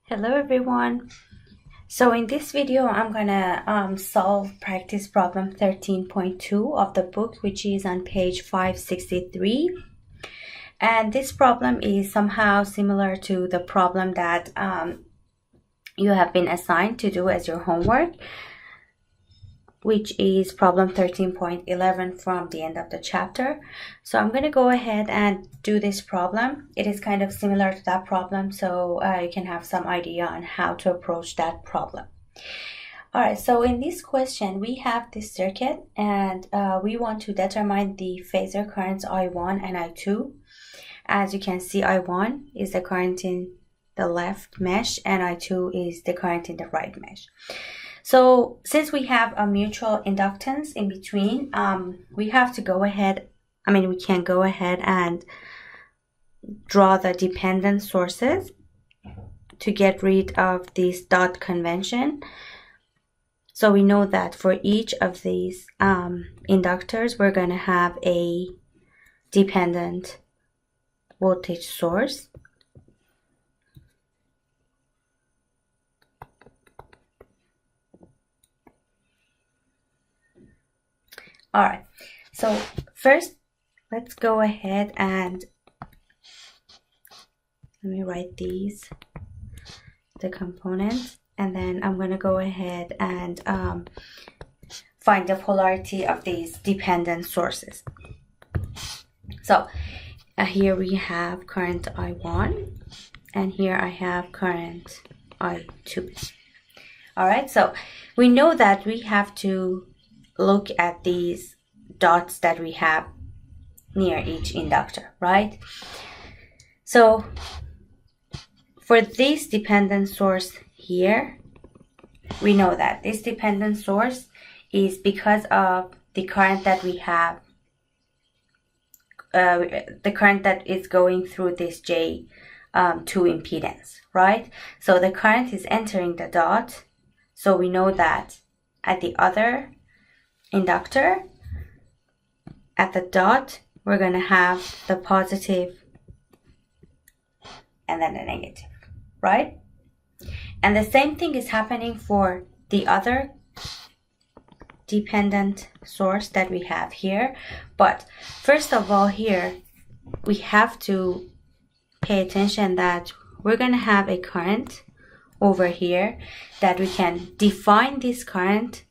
Hello everyone. So in this video I'm gonna solve practice problem 13.2 of the book, which is on page 563, and this problem is somehow similar to the problem that you have been assigned to do as your homework, which is problem 13.11 from the end of the chapter. So I'm going to go ahead and do this problem. It is kind of similar to that problem, so you can have some idea on how to approach that problem. Alright, so in this question we have this circuit and we want to determine the phasor currents I1 and I2. As you can see, I1 is the current in the left mesh and I2 is the current in the right mesh. So since we have a mutual inductance in between, we have to go ahead, we can go ahead and draw the dependent sources to get rid of this dot convention. So we know that for each of these inductors, we're going to have a dependent voltage source. Alright, so first let's go ahead and let me write the components, and then I'm going to go ahead and find the polarity of these dependent sources. So here we have current I1 and here I have current I2. Alright, so we know that we have to look at these dots that we have near each inductor, right? So for this dependent source here, we know that this dependent source is because of the current that we have, the current that is going through this J2 impedance, right? So the current is entering the dot, so we know that at the other inductor, at the dot, we're going to have the positive and then the negative, right? And the same thing is happening for the other dependent source that we have here. But first of all, here we have to pay attention that we're going to have a current over here that we can define this current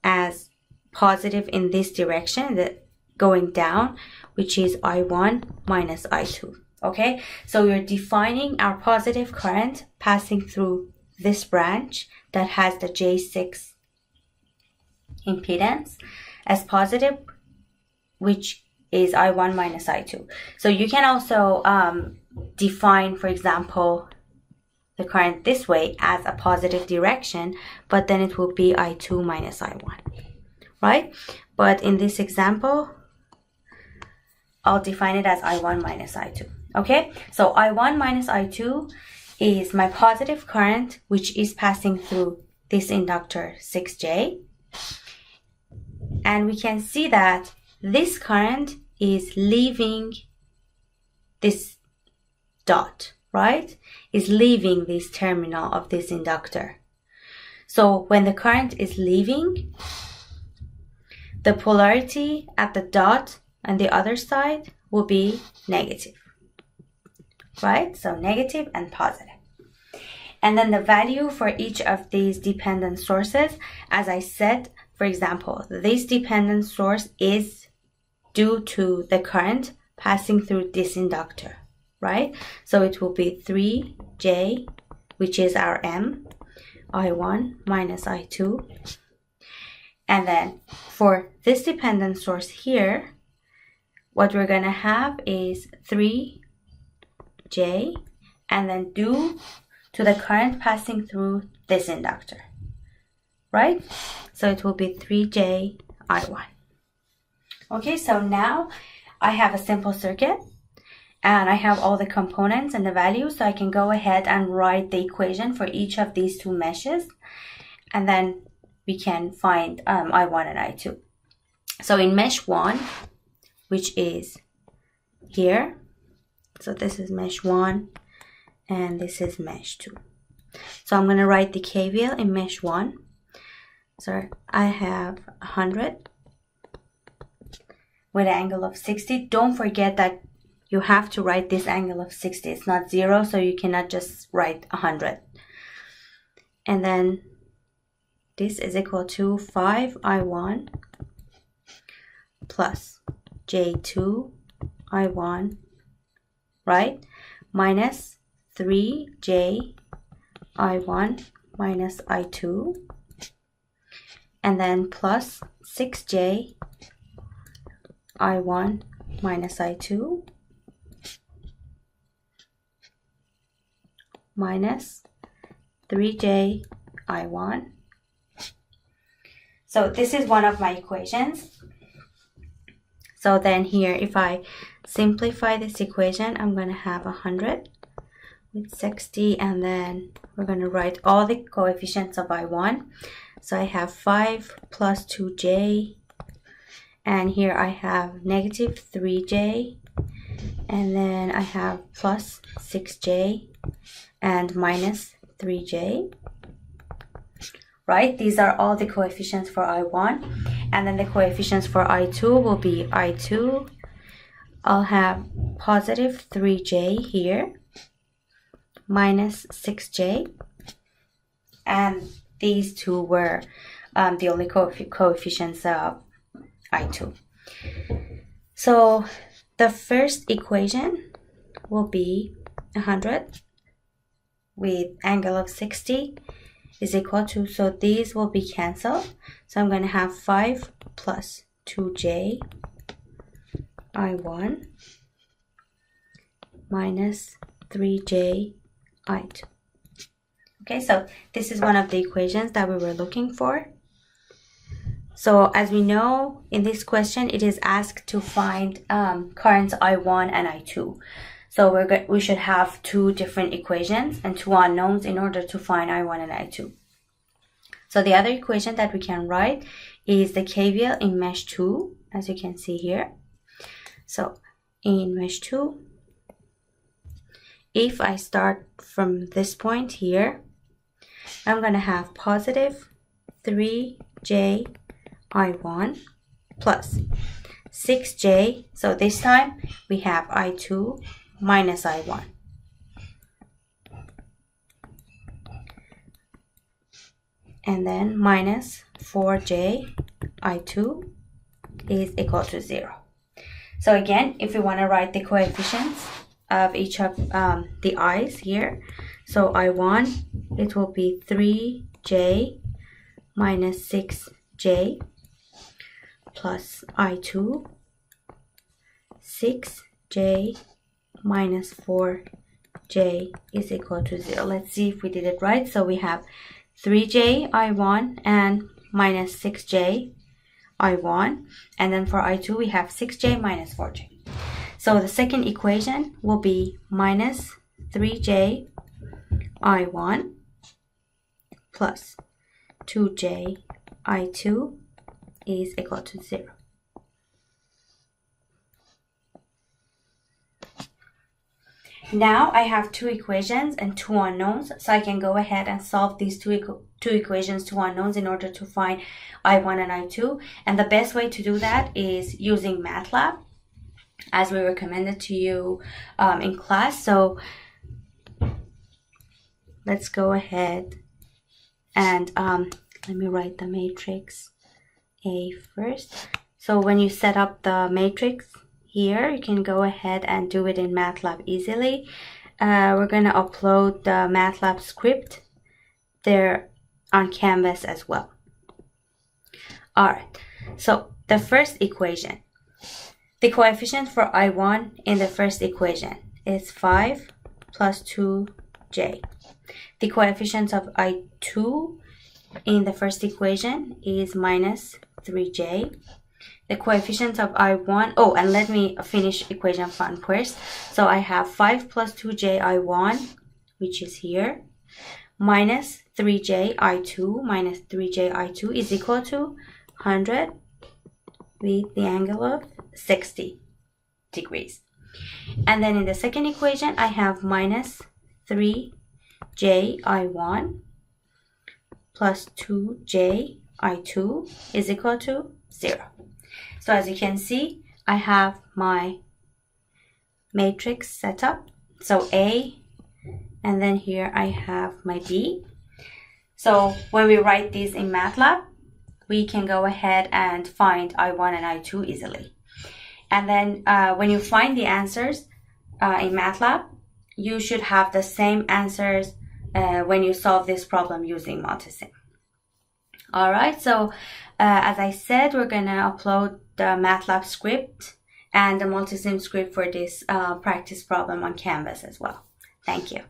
as positive in this direction, that going down, which is I1 minus I2. Okay, so we're defining our positive current passing through this branch that has the J6 impedance as positive, which is I1 minus I2. So you can also define, for example, the current this way as a positive direction, but then it will be I2 minus I1, right? But in this example, I'll define it as I1 minus I2. Okay, so I1 minus I2 is my positive current, which is passing through this inductor 6J. And we can see that this current is leaving this dot, right? Is leaving this terminal of this inductor. So when the current is leaving, the polarity at the dot on the other side will be negative, right? So negative and positive. And then the value for each of these dependent sources, as I said, for example, this dependent source is due to the current passing through this inductor, right? So it will be 3J, which is our M, I1 minus I2. And then for this dependent source here, what we're going to have is 3J, and then due to the current passing through this inductor, right? So it will be 3J I1. Okay, so now I have a simple circuit and I have all the components and the values, so I can go ahead and write the equation for each of these two meshes, and then we can find I1 and I2. So in mesh 1, which is here, so this is mesh 1 and this is mesh 2. So I'm going to write the KVL in mesh 1. So I have 100 with an angle of 60. Don't forget that you have to write this angle of 60. It's not 0, so you cannot just write 100. And then this is equal to 5I1 plus J2I1, right? Minus 3J1 minus I2, and then plus 6J I1 minus I2 minus 3J I1. So this is one of my equations. So then here, if I simplify this equation, I'm going to have 100 with 60, and then we're going to write all the coefficients of I1. So I have 5 plus 2J, and here I have negative 3J, and then I have plus 6J and minus 3J, right? These are all the coefficients for I1, and then the coefficients for I2 will be I2. I'll have positive 3J here, minus 6J, and these two were the only coefficients of I2. So the first equation will be 100 with angle of 60 is equal to, so these will be cancelled. So I'm going to have 5 plus 2J I1 minus 3J I2. Okay, so this is one of the equations that we were looking for. So as we know, in this question, it is asked to find currents I1 and I2. So we should have two different equations and two unknowns in order to find I1 and I2. So the other equation that we can write is the KVL in mesh 2, as you can see here. So in mesh 2, if I start from this point here, I'm going to have positive 3J I1 plus 6J. So this time we have I2 minus I1. And then minus 4J I2 is equal to 0. So again, if we want to write the coefficients of each of the i's here, so I1, it will be 3J minus 6J plus I2, 6J minus 4J is equal to 0. Let's see if we did it right. So we have 3J I1 and minus 6J I1, and then for I2 we have 6J minus 4J. So the second equation will be minus 3J I1 plus 2J I2 is equal to 0. Now I have two equations and two unknowns, so I can go ahead and solve these two equations, two unknowns, in order to find I1 and I2. And the best way to do that is using MATLAB, as we recommended to you in class. So let's go ahead and let me write the matrix A first. So when you set up the matrix here, you can go ahead and do it in MATLAB easily. We're going to upload the MATLAB script there on Canvas as well. Alright, so the first equation, the coefficient for I1 in the first equation is 5 plus 2J. The coefficient of I2 in the first equation is minus 3J. The coefficient of I1, oh, and let me finish equation 1 first. So I have 5 plus 2J I1, which is here, minus 3J I2 minus 3J I2 is equal to 100 with the angle of 60 degrees. And then in the second equation, I have minus 3ji1 plus 2ji2 is equal to 0. So as you can see, I have my matrix set up. So A, and then here I have my B. So when we write these in MATLAB, we can go ahead and find I1 and I2 easily. And then when you find the answers in MATLAB, you should have the same answers when you solve this problem using multisim. All right, so as I said, we're going to upload the MATLAB script and the multisim script for this practice problem on Canvas as well. Thank you.